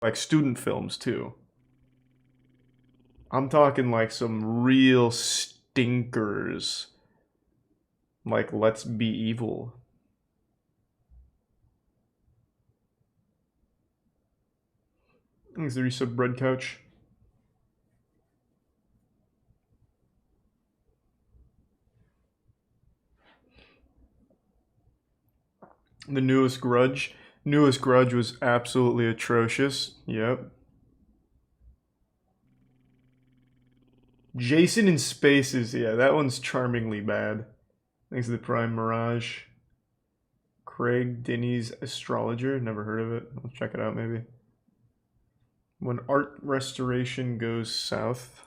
Like student films too. I'm talking like some real stinkers. Like Let's Be Evil. Thanks, the resub bread couch. The newest Grudge. Newest Grudge was absolutely atrocious. Yep. Jason in Spaces. Yeah, that one's charmingly bad. Thanks to the Prime Mirage. Craig Denny's Astrologer. Never heard of it. I'll check it out maybe. When art restoration goes south.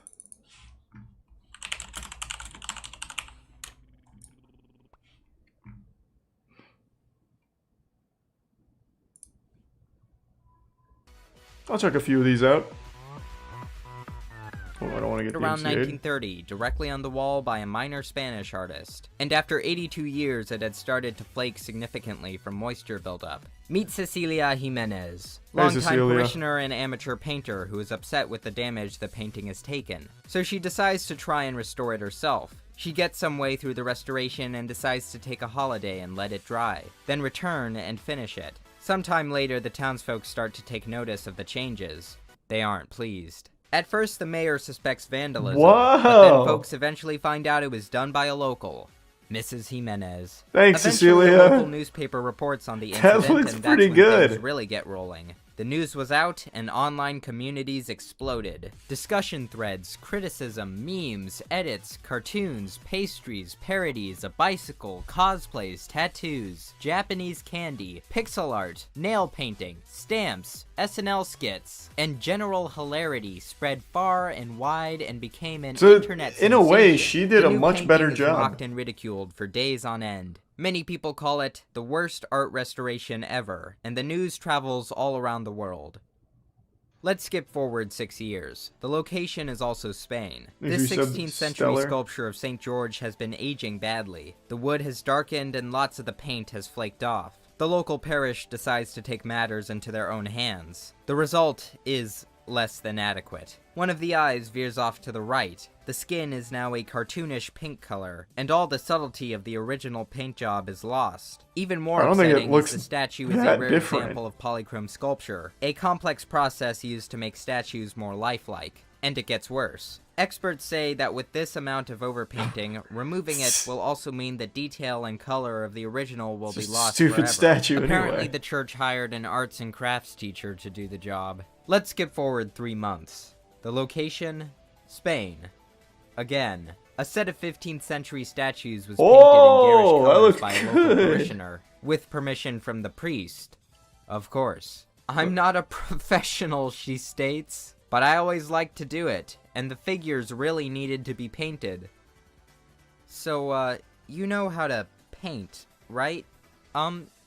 I'll check a few of these out. Oh, I don't want to get around DMCA'd. 1930, directly on the wall by a minor Spanish artist. And after 82 years, it had started to flake significantly from moisture buildup. Meet Cecilia Jimenez, longtime parishioner and amateur painter who is upset with the damage the painting has taken. So she decides to try and restore it herself. She gets some way through the restoration and decides to take a holiday and let it dry, then return and finish it. Sometime later, the townsfolk start to take notice of the changes. They aren't pleased. At first, the mayor suspects vandalism, but then folks eventually find out it was done by a local, Mrs. Jimenez. Thanks, Eventually, Cecilia. the local newspaper reports on the incident, That looks and pretty that's when good. things really get rolling. The news was out, and online communities exploded. Discussion threads, criticism, memes, edits, cartoons, pastries, parodies, a bicycle, cosplays, tattoos, Japanese candy, pixel art, nail painting, stamps, SNL skits, and general hilarity spread far and wide and became an internet sensation. In a way, she did The a new much better painting is job. mocked and ridiculed for days on end. Many people call it the worst art restoration ever, and the news travels all around the world. Let's skip forward 6 years. The location is also Spain. This 16th century sculpture of St. George has been aging badly. The wood has darkened and lots of the paint has flaked off. The local parish decides to take matters into their own hands. The result is less than adequate. One of the eyes veers off to the right. The skin is now a cartoonish pink color, and all the subtlety of the original paint job is lost. Even more upsetting is the statue is a rare example of polychrome sculpture, a complex process used to make statues more lifelike. And it gets worse. Experts say that with this amount of overpainting, removing it will also mean the detail and color of the original will be lost forever. Stupid statue Apparently, anyway. the church hired an arts and crafts teacher to do the job. Let's skip forward 3 months. The location? Spain. Again, a set of 15th century statues was painted in garish colors by a local parishioner, with permission from the priest. Of course. I'm not a professional, she states, but I always like to do it, and the figures really needed to be painted. So, you know how to paint, right?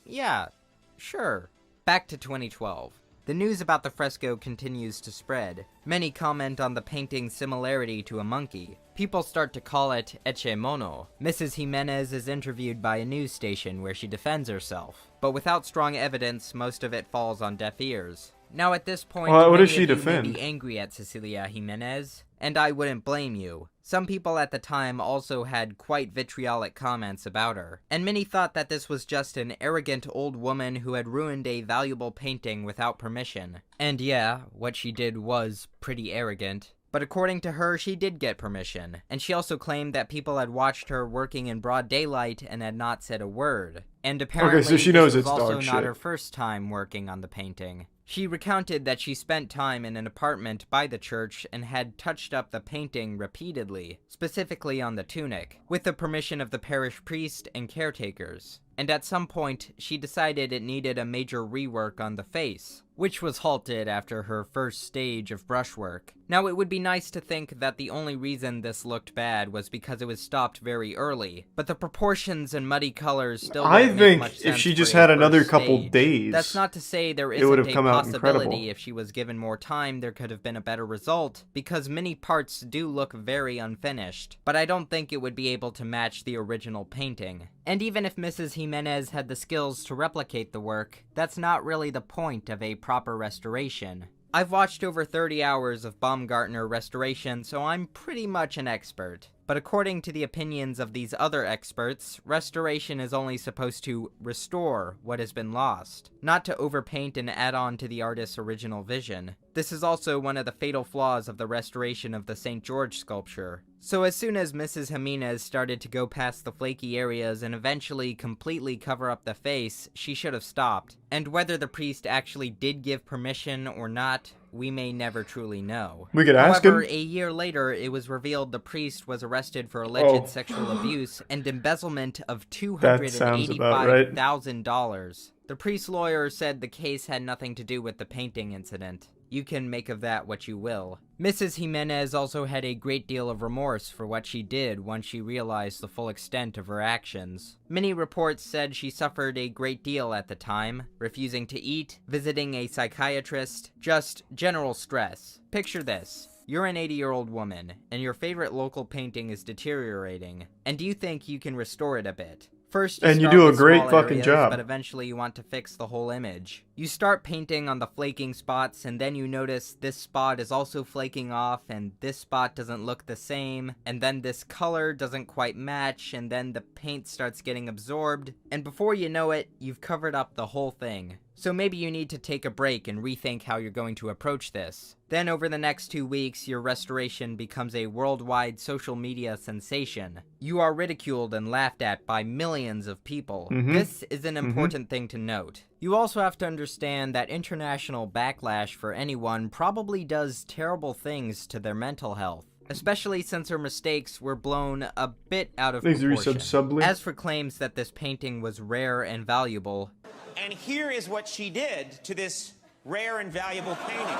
Yeah, sure. Back to 2012. The news about the fresco continues to spread. Many comment on the painting's similarity to a monkey. People start to call it Eche Mono. Mrs. Jimenez is interviewed by a news station where she defends herself. But without strong evidence, most of it falls on deaf ears. Now at this point, what does many she of you defend? may be angry at Cecilia Jimenez, and I wouldn't blame you. Some people at the time also had quite vitriolic comments about her, and many thought that this was just an arrogant old woman who had ruined a valuable painting without permission. And yeah, what she did was pretty arrogant. But according to her, she did get permission, and she also claimed that people had watched her working in broad daylight and had not said a word. And apparently, so she knows this it's was also dog not shit. her first time working on the painting. She recounted that she spent time in an apartment by the church and had touched up the painting repeatedly, specifically on the tunic, with the permission of the parish priest and caretakers. And at some point, she decided it needed a major rework on the face, which was halted after her first stage of brushwork. Now, it would be nice to think that the only reason this looked bad was because it was stopped very early, but the proportions and muddy colors still wouldn't make much sense. I think if she for just a had another first couple stage. days, That's not to say there it would isn't have a come out possibility incredible. if she was given more time there could have been a better result, because many parts do look very unfinished, but I don't think it would be able to match the original painting. And even if Mrs. Jimenez had the skills to replicate the work, that's not really the point of a proper restoration. I've watched over 30 hours of Baumgartner restoration, so I'm pretty much an expert. But according to the opinions of these other experts, restoration is only supposed to restore what has been lost, not to overpaint and add on to the artist's original vision. This is also one of the fatal flaws of the restoration of the St. George sculpture. So as soon as Mrs. Jimenez started to go past the flaky areas and eventually completely cover up the face, she should have stopped. And whether the priest actually did give permission or not, we may never truly know. We could ask However, him. a year later, it was revealed the priest was arrested for alleged Oh. sexual abuse and embezzlement of That sounds about right. $285,000. The priest's lawyer said the case had nothing to do with the painting incident. You can make of that what you will. Mrs. Jimenez also had a great deal of remorse for what she did once she realized the full extent of her actions. Many reports said she suffered a great deal at the time, refusing to eat, visiting a psychiatrist, just general stress. Picture this. You're an 80-year-old woman, and your favorite local painting is deteriorating, and you think you can restore it a bit. First, you start do a with great small fucking areas, job. but eventually you want to fix the whole image. You start painting on the flaking spots, and then you notice this spot is also flaking off, and this spot doesn't look the same, and then this color doesn't quite match, and then the paint starts getting absorbed, and before you know it, you've covered up the whole thing. So maybe you need to take a break and rethink how you're going to approach this. Then over the next 2 weeks, your restoration becomes a worldwide social media sensation. You are ridiculed and laughed at by millions of people. This is an important thing to note. You also have to understand that international backlash for anyone probably does terrible things to their mental health, especially since her mistakes were blown a bit out of proportion. As for claims that this painting was rare and valuable, and here is what she did to this rare and valuable painting.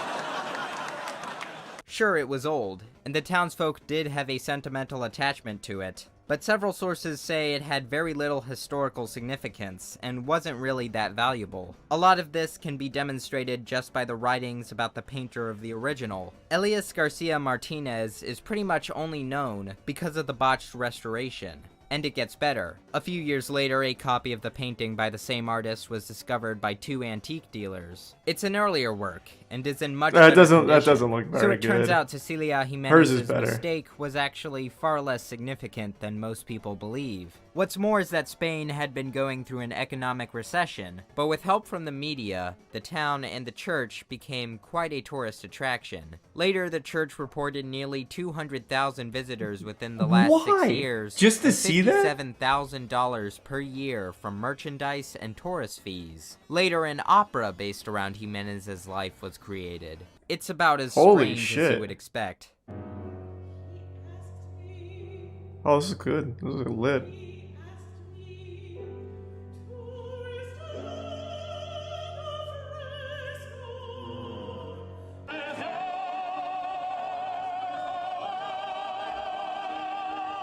Sure, it was old, and the townsfolk did have a sentimental attachment to it, but several sources say it had very little historical significance, and wasn't really that valuable. A lot of this can be demonstrated just by the writings about the painter of the original. Elias Garcia Martinez is pretty much only known because of the botched restoration. And it gets better. A few years later, a copy of the painting by the same artist was discovered by 2 antique dealers. It's an earlier work, and is in much better condition. That doesn't look very good. So it turns out Cecilia Jimenez's mistake was actually far less significant than most people believe. What's more is that Spain had been going through an economic recession, but with help from the media, the town and the church became quite a tourist attraction. Later, the church reported nearly 200,000 visitors within the last 6 years. Just to see that? $57,000 per year from merchandise and tourist fees. Later, an opera based around Jimenez's life was created. It's about as strange as you would expect. Oh, this is good. This is lit.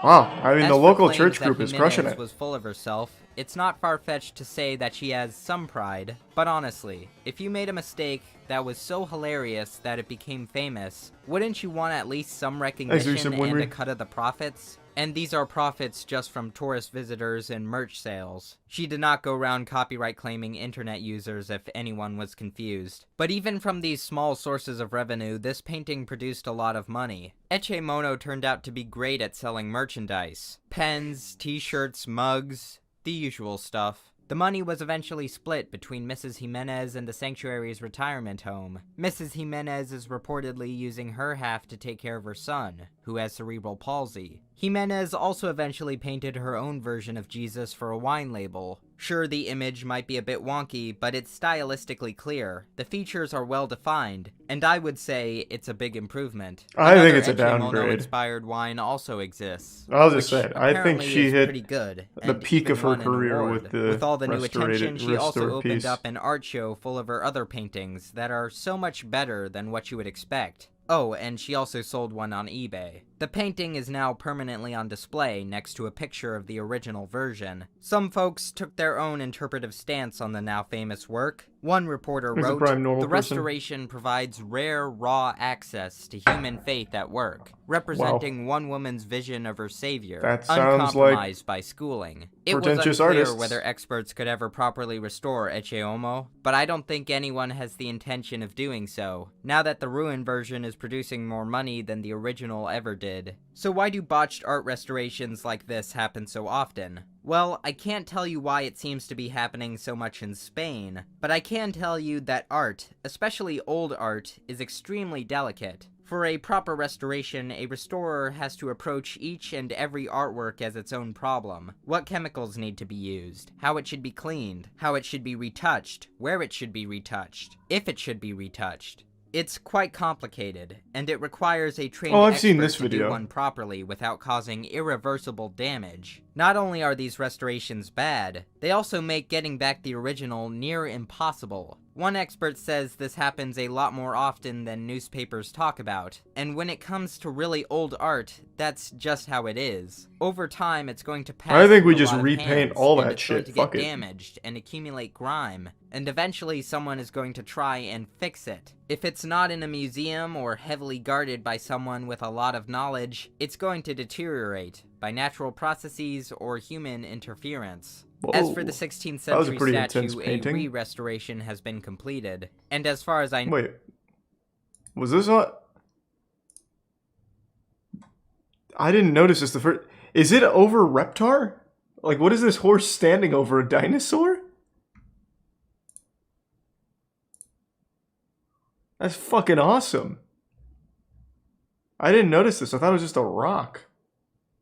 Wow, I mean, the local church group is crushing it. Was full of herself. It's not far-fetched to say that she has some pride, but honestly, if you made a mistake that was so hilarious that it became famous, wouldn't you want at least some recognition and a cut of the profits? And these are profits just from tourist visitors and merch sales. She did not go around copyright claiming internet users if anyone was confused. But even from these small sources of revenue, this painting produced a lot of money. Eche Mono turned out to be great at selling merchandise. Pens, t-shirts, mugs, the usual stuff. The money was eventually split between Mrs. Jimenez and the sanctuary's retirement home. Mrs. Jimenez is reportedly using her half to take care of her son, who has cerebral palsy. Jimenez also eventually painted her own version of Jesus for a wine label. Sure, the image might be a bit wonky, but it's stylistically clear. The features are well defined, and I would say it's a big improvement. I think it's a downgrade. Inspired wine also exists. I'll just say it. I think she hit pretty good, the peak of her career with all the new attention, she also opened piece. up an art show full of her other paintings that are so much better than what you would expect. Oh, and she also sold one on eBay. The painting is now permanently on display next to a picture of the original version. Some folks took their own interpretive stance on the now famous work. One reporter Who's the wrote, prime normal "The person?" restoration provides rare, raw access to human faith at work, representing one woman's vision of her savior, That sounds like uncompromised by schooling." It was pretentious unclear artists. whether experts could ever properly restore Ecce Homo, but I don't think anyone has the intention of doing so, now that the ruined version is producing more money than the original ever did. So why do botched art restorations like this happen so often? Well, I can't tell you why it seems to be happening so much in Spain, but I can tell you that art, especially old art, is extremely delicate. For a proper restoration, a restorer has to approach each and every artwork as its own problem. What chemicals need to be used, how it should be cleaned, how it should be retouched, where it should be retouched, if it should be retouched. It's quite complicated, and it requires a trained I've expert seen this to do video. one properly without causing irreversible damage. Not only are these restorations bad, they also make getting back the original near impossible. One expert says this happens a lot more often than newspapers talk about, and when it comes to really old art, that's just how it is. Over time, it's going to pass I think we through a just lot of repaint hands, all and that it's going shit. to Fuck get it. damaged and accumulate grime, and eventually someone is going to try and fix it. If it's not in a museum or heavily guarded by someone with a lot of knowledge, it's going to deteriorate by natural processes or human interference. As for the 16th That was a century pretty intense statue, a painting. re-restoration has been completed, and as far as I know, Wait, was this not? I didn't notice this the first. Is it over Reptar? Like, what is this horse standing over a dinosaur? That's fucking awesome. I didn't notice this. I thought it was just a rock.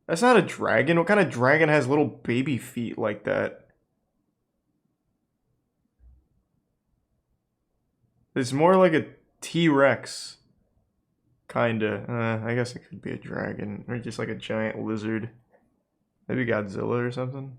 That's not a dragon. What kind of dragon has little baby feet like that? It's more like a T-Rex. Kinda. I guess it could be a dragon. Or just like a giant lizard. Maybe Godzilla or something.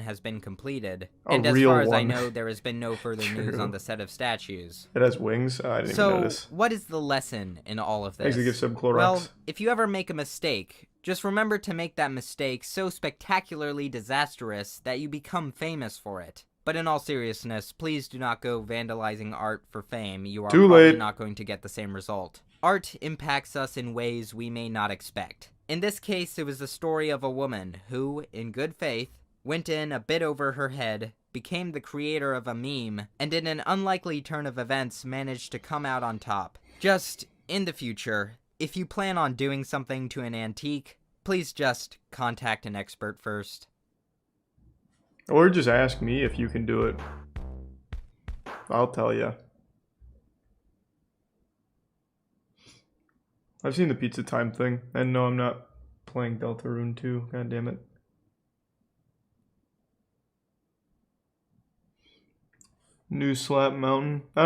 has been completed, A and as real far as I one. know, there has been no further news True. on the set of statues. It has wings? Oh, I didn't even So, notice. what is the lesson in all of this? Thanks to give some Clorox. Well, if you ever make a mistake, just remember to make that mistake so spectacularly disastrous that you become famous for it. But in all seriousness, please do not go vandalizing art for fame. You are Too probably late. not going to get the same result. Art impacts us in ways we may not expect. In this case, it was the story of a woman who, in good faith, went in a bit over her head, became the creator of a meme, and in an unlikely turn of events managed to come out on top. Just, in the future, if you plan on doing something to an antique, please just contact an expert first. Or just ask me if you can do it. I'll tell you. I've seen the Pizza Time thing, and no, I'm not playing Deltarune 2. God damn it. New Slap Mountain. Alright.